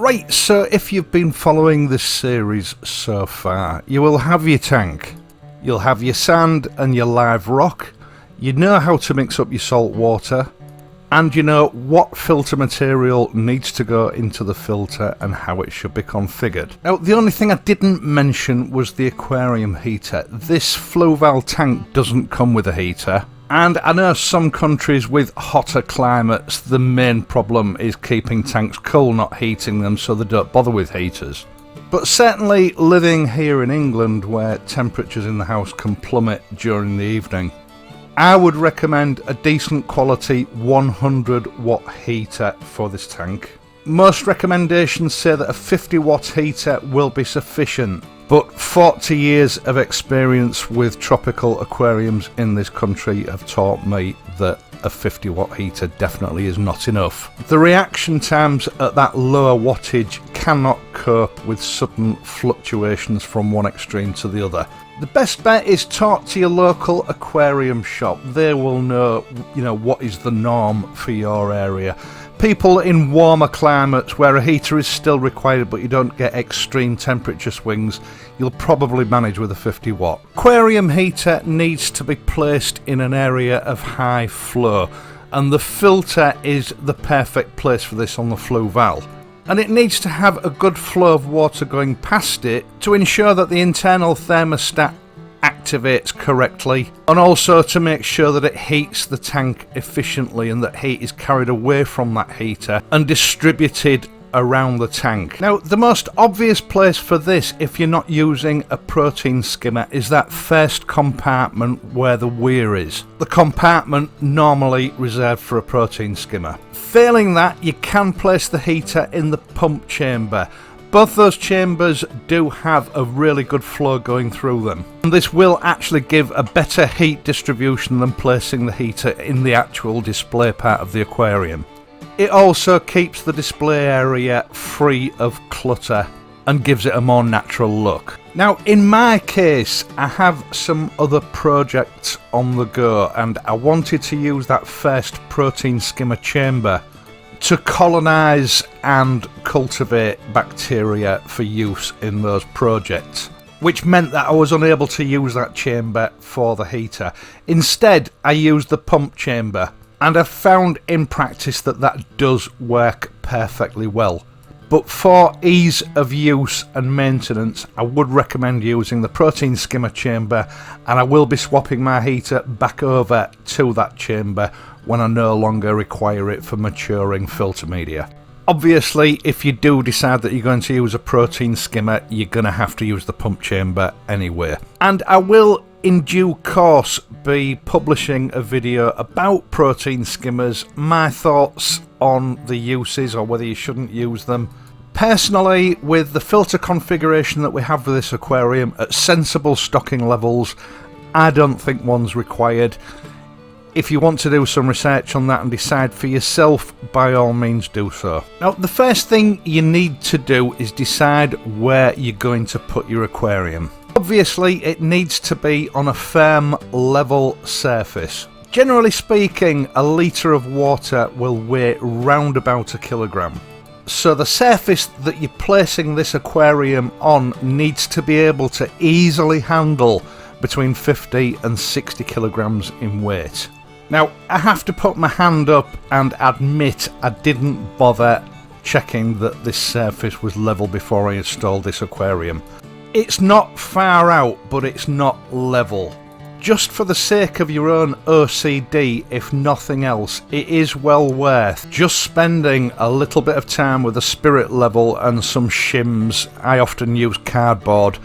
Right, so if you've been following this series so far, you will have your tank, you'll have your sand and your live rock, you know how to mix up your salt water, and you know what filter material needs to go into the filter and how it should be configured. Now, the only thing I didn't mention was the aquarium heater. This Fluval tank doesn't come with a heater. And I know some countries with hotter climates, the main problem is keeping tanks cool, not heating them, so they don't bother with heaters. But certainly living here in England, where temperatures in the house can plummet during the evening, I would recommend a decent quality 100 watt heater for this tank. Most recommendations say that a 50 watt heater will be sufficient. But 40 years of experience with tropical aquariums in this country have taught me that a 50 watt heater definitely is not enough. The reaction times at that lower wattage cannot cope with sudden fluctuations from one extreme to the other. The best bet is talk to your local aquarium shop. They will know, what is the norm for your area. People in warmer climates where a heater is still required but you don't get extreme temperature swings, you'll probably manage with a 50 watt. Aquarium heater needs to be placed in an area of high flow, and the filter is the perfect place for this on the Fluval. And it needs to have a good flow of water going past it to ensure that the internal thermostat activates correctly, and also to make sure that it heats the tank efficiently and that heat is carried away from that heater and distributed around the tank. Now, the most obvious place for this, if you're not using a protein skimmer, is that first compartment where the weir is. The compartment normally reserved for a protein skimmer. Failing that, you can place the heater in the pump chamber. Both those chambers do have a really good flow going through them, and this will actually give a better heat distribution than placing the heater in the actual display part of the aquarium. It also keeps the display area free of clutter and gives it a more natural look. Now, in my case, I have some other projects on the go, and I wanted to use that first protein skimmer chamber to colonise and cultivate bacteria for use in those projects, which meant that I was unable to use that chamber for the heater. Instead, I used the pump chamber, and I've found in practice that that does work perfectly well. But for ease of use and maintenance, I would recommend using the protein skimmer chamber, and I will be swapping my heater back over to that chamber when I no longer require it for maturing filter media. Obviously, if you do decide that you're going to use a protein skimmer, you're going to have to use the pump chamber anyway. And I will, in due course, be publishing a video about protein skimmers, my thoughts on the uses or whether you shouldn't use them. Personally, with the filter configuration that we have for this aquarium at sensible stocking levels, I don't think one's required. If you want to do some research on that and decide for yourself, by all means do so. Now, the first thing you need to do is decide where you're going to put your aquarium. Obviously, it needs to be on a firm, level surface. Generally speaking, a litre of water will weigh round about a kilogram. So the surface that you're placing this aquarium on needs to be able to easily handle between 50 and 60 kilograms in weight. Now, I have to put my hand up and admit I didn't bother checking that this surface was level before I installed this aquarium. It's not far out, but it's not level. Just for the sake of your own OCD, if nothing else, it is well worth just spending a little bit of time with a spirit level and some shims. I often use cardboard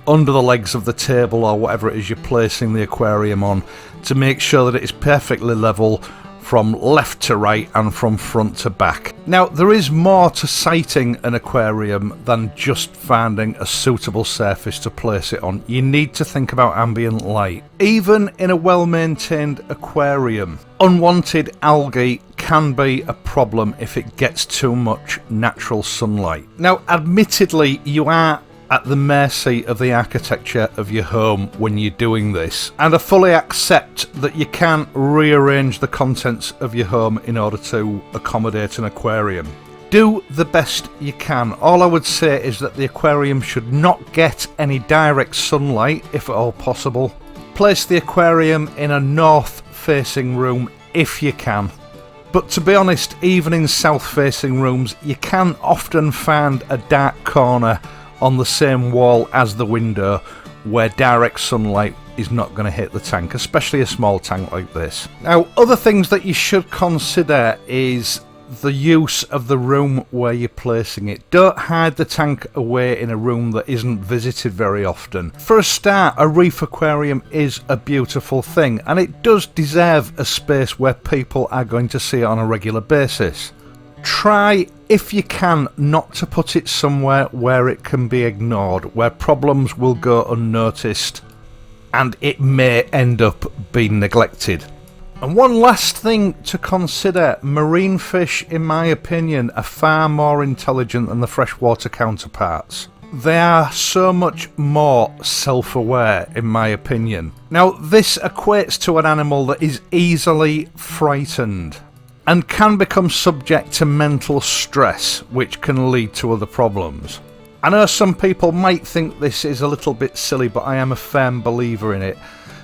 under the legs of the table or whatever it is you're placing the aquarium on to make sure that it is perfectly level from left to right and from front to back. Now, there is more to siting an aquarium than just finding a suitable surface to place it on. You need to think about ambient light. Even in a well-maintained aquarium, unwanted algae can be a problem if it gets too much natural sunlight. Now, admittedly, you are at the mercy of the architecture of your home when you're doing this, and I fully accept that you can't rearrange the contents of your home in order to accommodate an aquarium. Do the best you can. All I would say is that the aquarium should not get any direct sunlight if at all possible. Place the aquarium in a north facing room if you can. But to be honest, even in south facing rooms you can often find a dark corner on the same wall as the window where direct sunlight is not going to hit the tank, especially a small tank like this. Now, other things that you should consider is the use of the room where you're placing it. Don't hide the tank away in a room that isn't visited very often. For a start, a reef aquarium is a beautiful thing, and it does deserve a space where people are going to see it on a regular basis. Try, if you can, not to put it somewhere where it can be ignored, where problems will go unnoticed and it may end up being neglected. And one last thing to consider, marine fish, in my opinion, are far more intelligent than the freshwater counterparts. They are so much more self-aware, in my opinion. Now, this equates to an animal that is easily frightened and can become subject to mental stress, which can lead to other problems. I know some people might think this is a little bit silly, but I am a firm believer in it.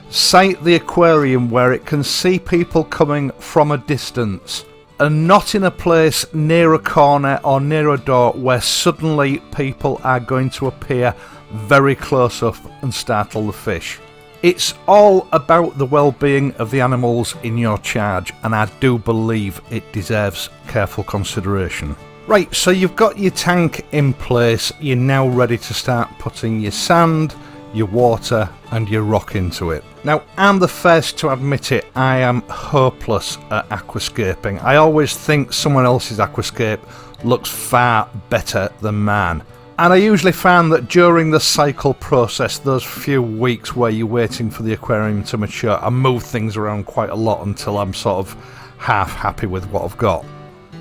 Site the aquarium where it can see people coming from a distance, and not in a place near a corner or near a door where suddenly people are going to appear very close up and startle the fish. It's all about the well-being of the animals in your charge, and I do believe it deserves careful consideration. Right, so you've got your tank in place, you're now ready to start putting your sand, your water and your rock into it. Now, I'm the first to admit it, I am hopeless at aquascaping. I always think someone else's aquascape looks far better than mine. And I usually find that during the cycle process, those few weeks where you're waiting for the aquarium to mature, I move things around quite a lot until I'm sort of half happy with what I've got.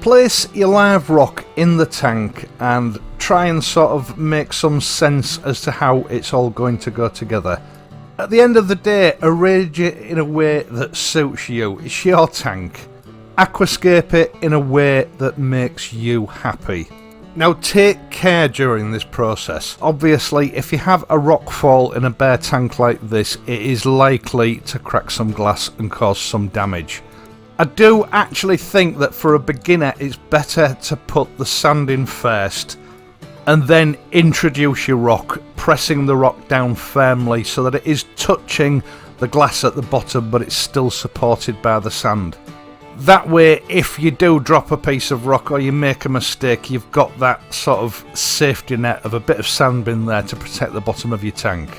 Place your live rock in the tank and try and sort of make some sense as to how it's all going to go together. At the end of the day, arrange it in a way that suits you. It's your tank. Aquascape it in a way that makes you happy. Now, take care during this process. Obviously, if you have a rock fall in a bare tank like this, it is likely to crack some glass and cause some damage. I do actually think that for a beginner it's better to put the sand in first and then introduce your rock, pressing the rock down firmly so that it is touching the glass at the bottom but it's still supported by the sand. That way, if you do drop a piece of rock or you make a mistake, you've got that sort of safety net of a bit of sand in there to protect the bottom of your tank.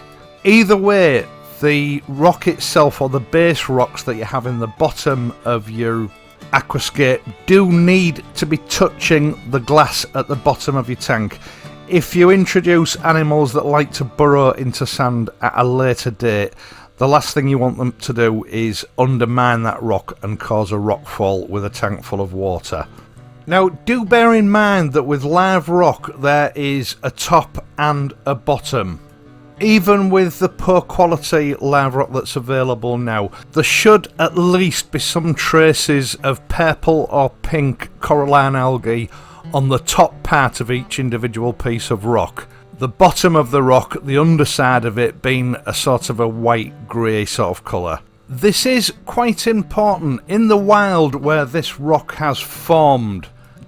Either way, the rock itself or the base rocks that you have in the bottom of your aquascape do need to be touching the glass at the bottom of your tank. If you introduce animals that like to burrow into sand at a later date, the last thing you want them to do is undermine that rock and cause a rock fall with a tank full of water. Now, do bear in mind that with live rock there is a top and a bottom. Even with the poor quality live rock that's available now, there should at least be some traces of purple or pink coralline algae on the top part of each individual piece of rock. The bottom of the rock, the underside of it being a sort of a white grey sort of colour. This is quite important. In the wild where this rock has formed,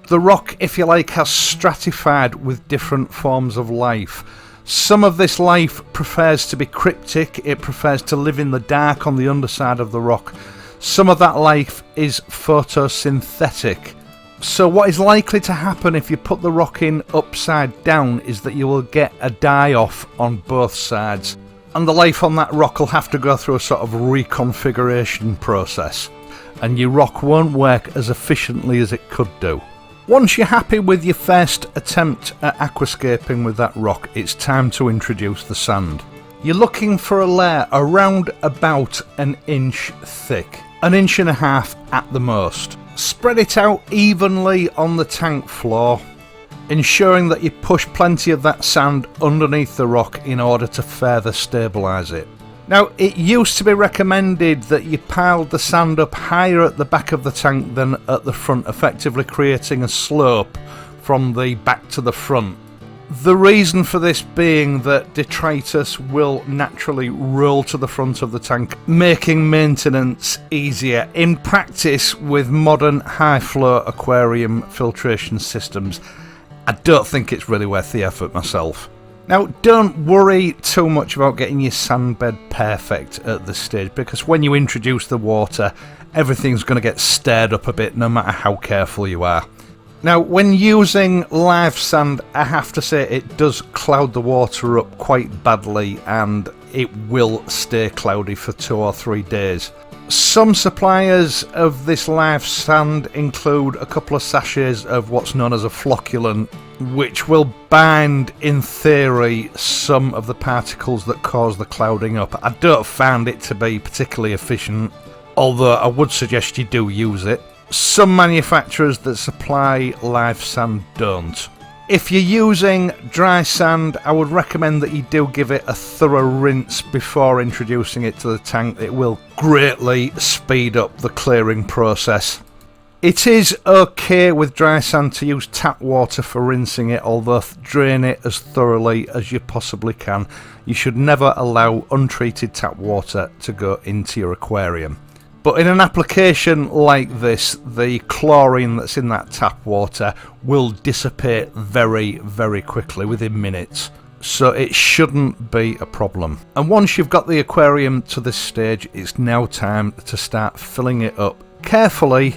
the rock, if you like, has stratified with different forms of life. Some of this life prefers to be cryptic, it prefers to live in the dark on the underside of the rock. Some of that life is photosynthetic. So what is likely to happen if you put the rock in upside down is that you will get a die-off on both sides. And the life on that rock will have to go through a sort of reconfiguration process. And your rock won't work as efficiently as it could do. Once you're happy with your first attempt at aquascaping with that rock, it's time to introduce the sand. You're looking for a layer around about an inch thick, 1.5 inches at the most. Spread it out evenly on the tank floor, ensuring that you push plenty of that sand underneath the rock in order to further stabilise it. Now, it used to be recommended that you piled the sand up higher at the back of the tank than at the front, effectively creating a slope from the back to the front. The reason for this being that detritus will naturally roll to the front of the tank, making maintenance easier. In practice, with modern high-flow aquarium filtration systems, I don't think it's really worth the effort myself. Now, don't worry too much about getting your sandbed perfect at this stage, because when you introduce the water, everything's going to get stirred up a bit no matter how careful you are. Now, when using live sand, I have to say it does cloud the water up quite badly, and it will stay cloudy for 2 or 3 days. Some suppliers of this live sand include a couple of sachets of what's known as a flocculant, which will bind, in theory, some of the particles that cause the clouding up. I don't find it to be particularly efficient, although I would suggest you do use it. Some manufacturers that supply live sand don't. If you're using dry sand, I would recommend that you do give it a thorough rinse before introducing it to the tank. It will greatly speed up the clearing process. It is okay with dry sand to use tap water for rinsing it, although drain it as thoroughly as you possibly can. You should never allow untreated tap water to go into your aquarium. But in an application like this, the chlorine that's in that tap water will dissipate very, very quickly, within minutes. So it shouldn't be a problem. And once you've got the aquarium to this stage, it's now time to start filling it up carefully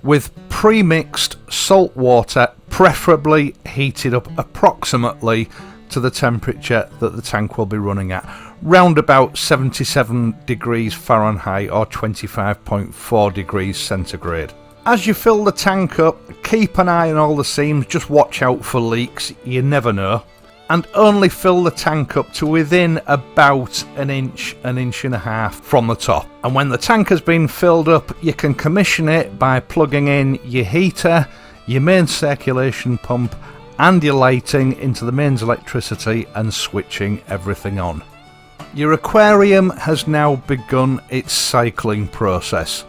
with pre-mixed salt water, preferably heated up approximately to the temperature that the tank will be running at, round about 77 degrees Fahrenheit or 25.4 degrees centigrade. As you fill the tank up, keep an eye on all the seams, just watch out for leaks, you never know, and only fill the tank up to within about an inch and a half from the top. And when the tank has been filled up, you can commission it by plugging in your heater, your main circulation pump and your lighting into the mains electricity and switching everything on. Your aquarium has now begun its cycling process,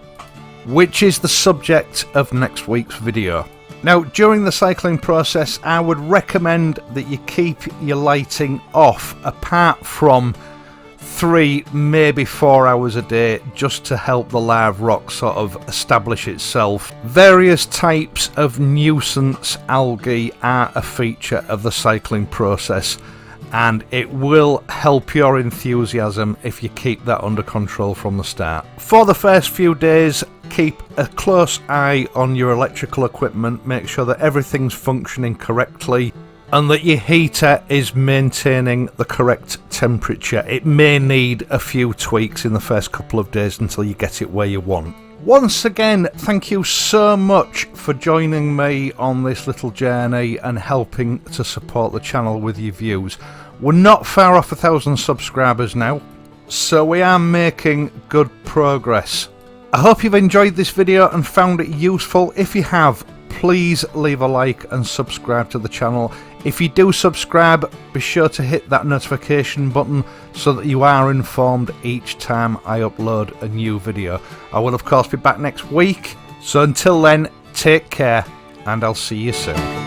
which is the subject of next week's video. Now, during the cycling process, I would recommend that you keep your lighting off apart from 3, maybe 4 hours a day, just to help the live rock sort of establish itself. Various types of nuisance algae are a feature of the cycling process, and it will help your enthusiasm if you keep that under control from the start. For the first few days, keep a close eye on your electrical equipment, make sure that everything's functioning correctly and that your heater is maintaining the correct temperature. It may need a few tweaks in the first couple of days until you get it where you want. Once again, thank you so much for joining me on this little journey and helping to support the channel with your views. We're not far off 1,000 subscribers now, so we are making good progress. I hope you've enjoyed this video and found it useful. If you have, please leave a like and subscribe to the channel. If you do subscribe, be sure to hit that notification button so that you are informed each time I upload a new video. I will of course be back next week, so until then, take care and I'll see you soon.